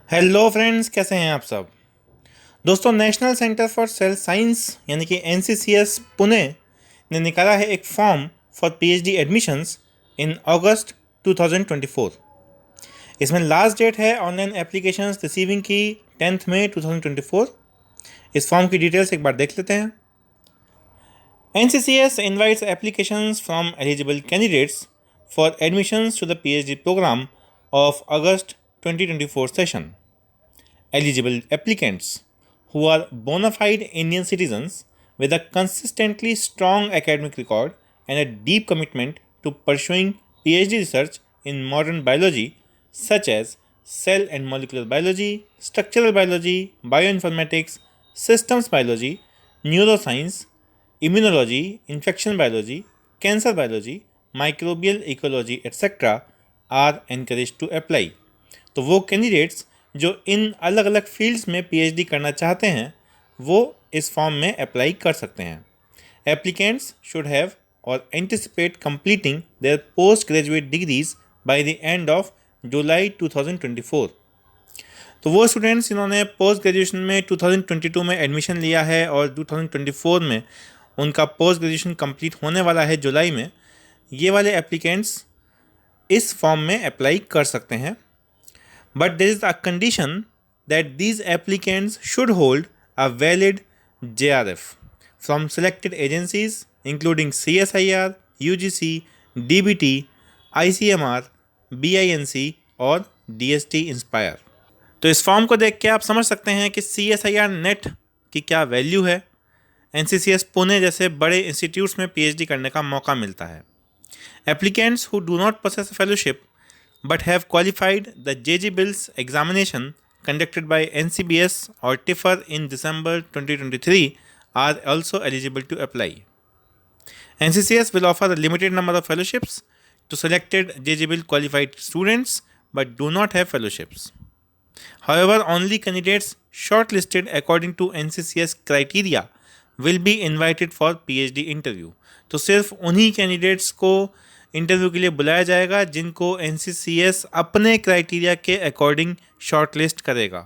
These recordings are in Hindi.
हेलो फ्रेंड्स, कैसे हैं आप सब। दोस्तों, national centre for sale science यानी कि एनसीसीएस पुणे ने निकाला है एक फॉर्म फॉर पीएचडी एडमिशन्स इन अगस्त 2024। इसमें लास्ट डेट है ऑनलाइन एप्लीकेशंस रिसीविंग की 10 मई 2024। इस फॉर्म की डिटेल्स एक बार देख लेते हैं। NCCS invites applications from eligible candidates for admissions to the PhD program of August 2024 session. Eligible applicants who are bona fide Indian citizens with a consistently strong academic record and a deep commitment to pursuing PhD research in modern biology such as cell and molecular biology, structural biology, bioinformatics, systems biology, neuroscience, immunology, infection biology, cancer biology, microbial ecology, etc. are encouraged to apply. तो वो कैंडिडेट्स जो इन अलग अलग फील्ड्स में पीएचडी करना चाहते हैं वो इस फॉर्म में अप्लाई कर सकते हैं। एप्लीकेंट्स शुड हैव और anticipate completing there post graduate degrees by the end of July 2024। तो वो स्टूडेंट्स जिन्होंने पोस्ट ग्रेजुएशन में 2022 में एडमिशन लिया है और 2024 में उनका पोस्ट ग्रेजुएशन कंप्लीट होने वाला है जुलाई में, ये वाले एप्लीकेंट्स इस फॉर्म में अप्लाई कर सकते हैं। But there is a condition that these applicants should hold a valid JRF from selected agencies including CSIR, UGC, DBT, ICMR, BINC और DST Inspire। तो इस फॉर्म को देख के आप समझ सकते हैं कि CSIR नेट की क्या वैल्यू है। NCCS पुणे जैसे बड़े इंस्टीट्यूट्स में PhD करने का मौका मिलता है। Applicants who do not possess a fellowship but have qualified the JG Bills examination conducted by NCBS or TIFR in December 2023 are also eligible to apply. NCCS will offer a limited number of fellowships to selected JG Bill qualified students but do not have fellowships. However, only candidates shortlisted according to NCCS criteria will be invited for PhD interview. तो सिर्फ उन्हीं कैंडिडेट्स को इंटरव्यू के लिए बुलाया जाएगा जिनको NCCS अपने क्राइटेरिया के अकॉर्डिंग शॉर्टलिस्ट करेगा।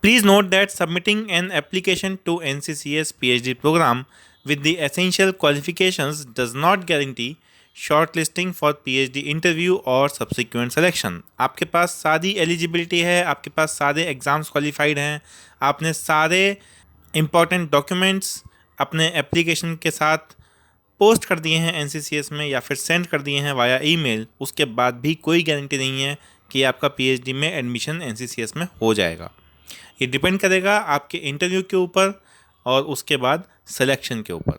Please note that submitting an application to NCCS PhD programme with the essential qualifications does not guarantee shortlisting for PhD interview और subsequent selection। आपके पास सारी एलिजिबिलिटी है, आपके पास सारे एग्ज़ाम्स क्वालिफाइड हैं, आपने सारे इम्पॉर्टेंट डॉक्यूमेंट्स अपने एप्लीकेशन के साथ पोस्ट कर दिए हैं NCCS में या फिर सेंड कर दिए हैं वाया ईमेल, उसके बाद भी कोई गारंटी नहीं है कि आपका PhD में एडमिशन NCCS में हो जाएगा। ये डिपेंड करेगा आपके इंटरव्यू के ऊपर और उसके बाद सिलेक्शन के ऊपर।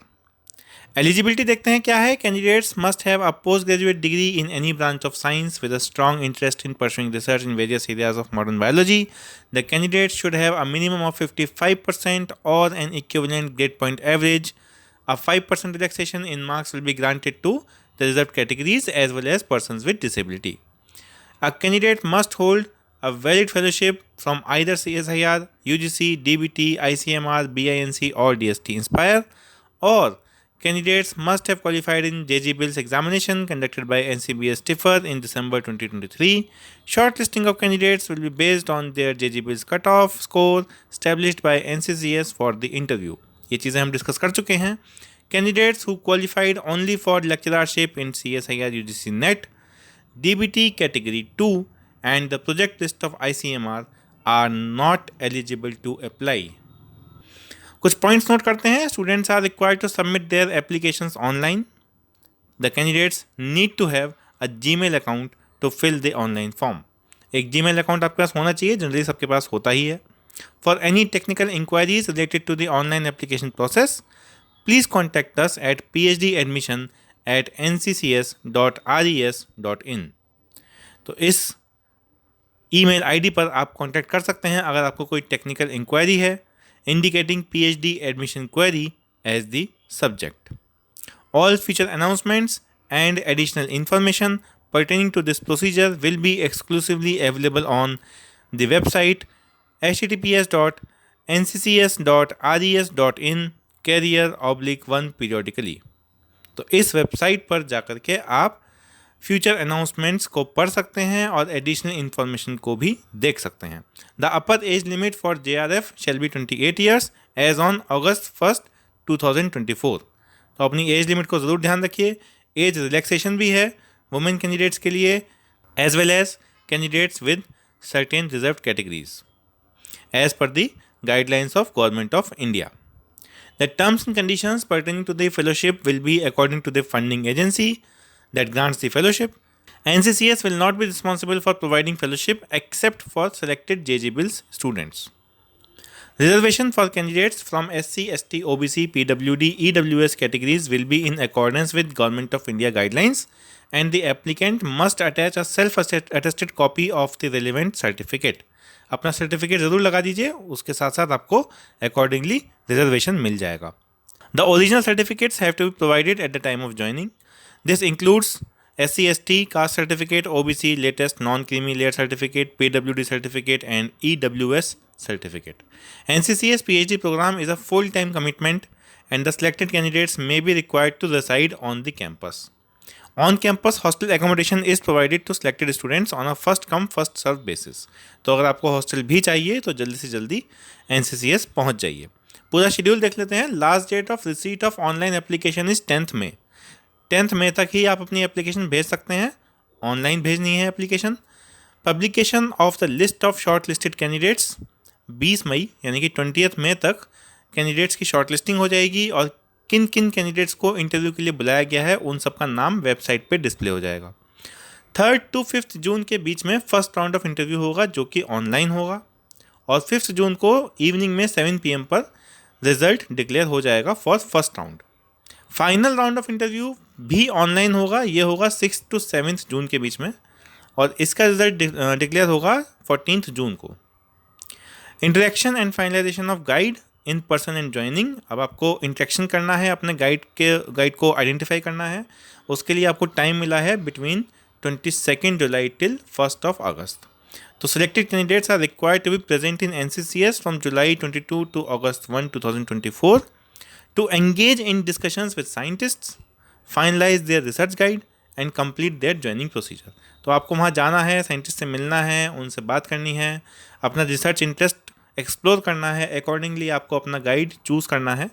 एलिजिबिलिटी देखते हैं क्या है। Candidates must have a post graduate degree in any branch of science with a strong interest in pursuing research in various areas of modern biology. The candidates should have a minimum of 55% और N equivalent grade point average. A 5% relaxation in marks will be granted to the reserved categories as well as persons with disability. A candidate must hold a valid fellowship from either CSIR, UGC, DBT, ICMR, BINC or DST Inspire, or candidates must have qualified in JG Bills examination conducted by NCBS TIFR in December 2023. Shortlisting of candidates will be based on their JG Bills cutoff score established by NCCS for the interview. ये चीज़ें हम डिस्कस कर चुके हैं। Candidates who qualified only for lectureship in CSIR UGC NET DBT category 2 and the project list of ICMR are not eligible to apply. कुछ पॉइंट्स नोट करते हैं। Students are required to submit their applications online. The candidates need to have a Gmail account to fill the online form. एक Gmail अकाउंट आपके पास होना चाहिए, जनरली सबके पास होता ही है। For any technical inquiries related to the online application process, please contact us at phdadmission@nccs.res.in। तो इस ईमेल आईडी पर आप कांटेक्ट कर सकते हैं अगर आपको कोई टेक्निकल इंक्वायरी है, indicating PhD admission query as the subject. All future announcements and additional information pertaining to this procedure will be exclusively available on the website https://nccs.res.in career/1 periodically। तो इस वेबसाइट पर जाकर के आप फ्यूचर अनाउंसमेंट्स को पढ़ सकते हैं और एडिशनल इन्फॉर्मेशन को भी देख सकते हैं। The upper age limit for JRF shall be 28 years age on August 1, 2024। तो अपनी एज लिमिट को ज़रूर ध्यान रखिए। एज रिलैक्सेशन भी है वुमेन कैंडिडेट्स के लिए as well as candidates with certain reserve categories as per the guidelines of government of India. The terms and conditions pertaining to the fellowship will be according to the funding agency that grants the fellowship. NCCS will not be responsible for providing fellowship except for selected JG Bills students. Reservation for candidates from SC, ST, OBC, PWD, EWS categories will be in accordance with Government of India guidelines, and the applicant must attach a self-attested copy of the relevant certificate. अपना सर्टिफिकेट ज़रूर लगा दीजिए, उसके साथ साथ आपको अकॉर्डिंगली रिजर्वेशन मिल जाएगा। The original certificates have to be provided at the time of joining. This includes SC, ST caste certificate, OBC latest non creamy layer certificate, PWD certificate and EWS certificate. NCCS PhD program is a full-time commitment and the selected candidates may be required to reside on the campus. On-campus hostel accommodation is provided to selected students on a first-come first-served basis. तो अगर आपको हॉस्टल भी चाहिए तो जल्दी से जल्दी NCCS पहुंच जाइए। पूरा शेड्यूल देख लेते हैं। Last date of receipt of online application is 10th May. 10th मई तक ही आप अपनी एप्लीकेशन भेज सकते हैं। ऑनलाइन भेजनी है application. Publication of the list of short listed candidates 20 मई यानी कि 20th मई तक कैंडिडेट्स की शॉर्ट लिस्टिंग हो जाएगी और किन किन कैंडिडेट्स को इंटरव्यू के लिए बुलाया गया है उन सब का नाम वेबसाइट पे डिस्प्ले हो जाएगा। 3rd to 5th जून के बीच में फर्स्ट राउंड ऑफ इंटरव्यू होगा जो कि ऑनलाइन होगा और 5th जून को इवनिंग में 7 PM पर रिजल्ट डिक्लेयर हो जाएगा for first round. Final round of interview भी ऑनलाइन होगा, ये होगा 6th to 7th जून के बीच में और इसका रिजल्ट डिक्लेयर होगा 14th जून को। Interaction and finalisation of guide in person and joining. अब आपको इंटरेक्शन करना है, अपने गाइड को आइडेंटिफाई करना है। उसके लिए आपको टाइम मिला है बिटवीन 22 जुलाई टिल 1 अगस्त। तो selected candidates are required to be present in NCCS from July 22 to August 1, 2024 to engage in discussions with scientists, finalize their research guide and complete their joining procedure। तो आपको वहाँ जाना है, साइंटिस्ट से मिलना है, उनसे बात करनी है, अपना रिसर्च इंटरेस्ट एक्सप्लोर करना है, अकॉर्डिंगली आपको अपना गाइड चूज़ करना है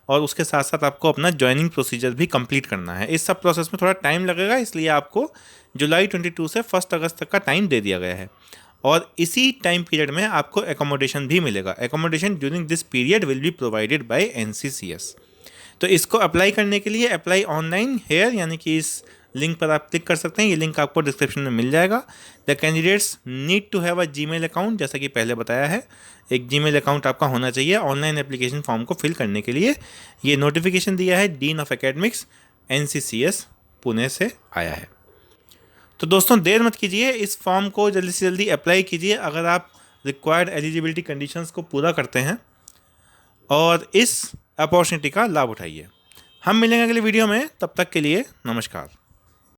और उसके साथ साथ आपको अपना ज्वाइनिंग प्रोसीजर भी कंप्लीट करना है। इस सब प्रोसेस में थोड़ा टाइम लगेगा, इसलिए आपको जुलाई 22 से 1 अगस्त तक का टाइम दे दिया गया है और इसी टाइम पीरियड में आपको एकोमोडेशन भी मिलेगा। Accommodation during this period will be provided by NCCS। तो इसको अप्लाई करने के लिए अप्लाई ऑनलाइन हेयर यानी कि इस लिंक पर आप क्लिक कर सकते हैं। ये लिंक आपको डिस्क्रिप्शन में मिल जाएगा। The candidates need to have a Gmail account, जैसा कि पहले बताया है एक जीमेल अकाउंट आपका होना चाहिए ऑनलाइन एप्लीकेशन फॉर्म को फिल करने के लिए। ये नोटिफिकेशन दिया है dean of academics NCCS Pune से आया है। तो दोस्तों देर मत कीजिए, इस फॉर्म को जल्दी से जल्दी अप्लाई कीजिए अगर आप रिक्वायर्ड एलिजिबिलिटी कंडीशंस को पूरा करते हैं और इस अपॉर्चुनिटी का लाभ उठाइए। हम मिलेंगे अगले वीडियो में, तब तक के लिए नमस्कार।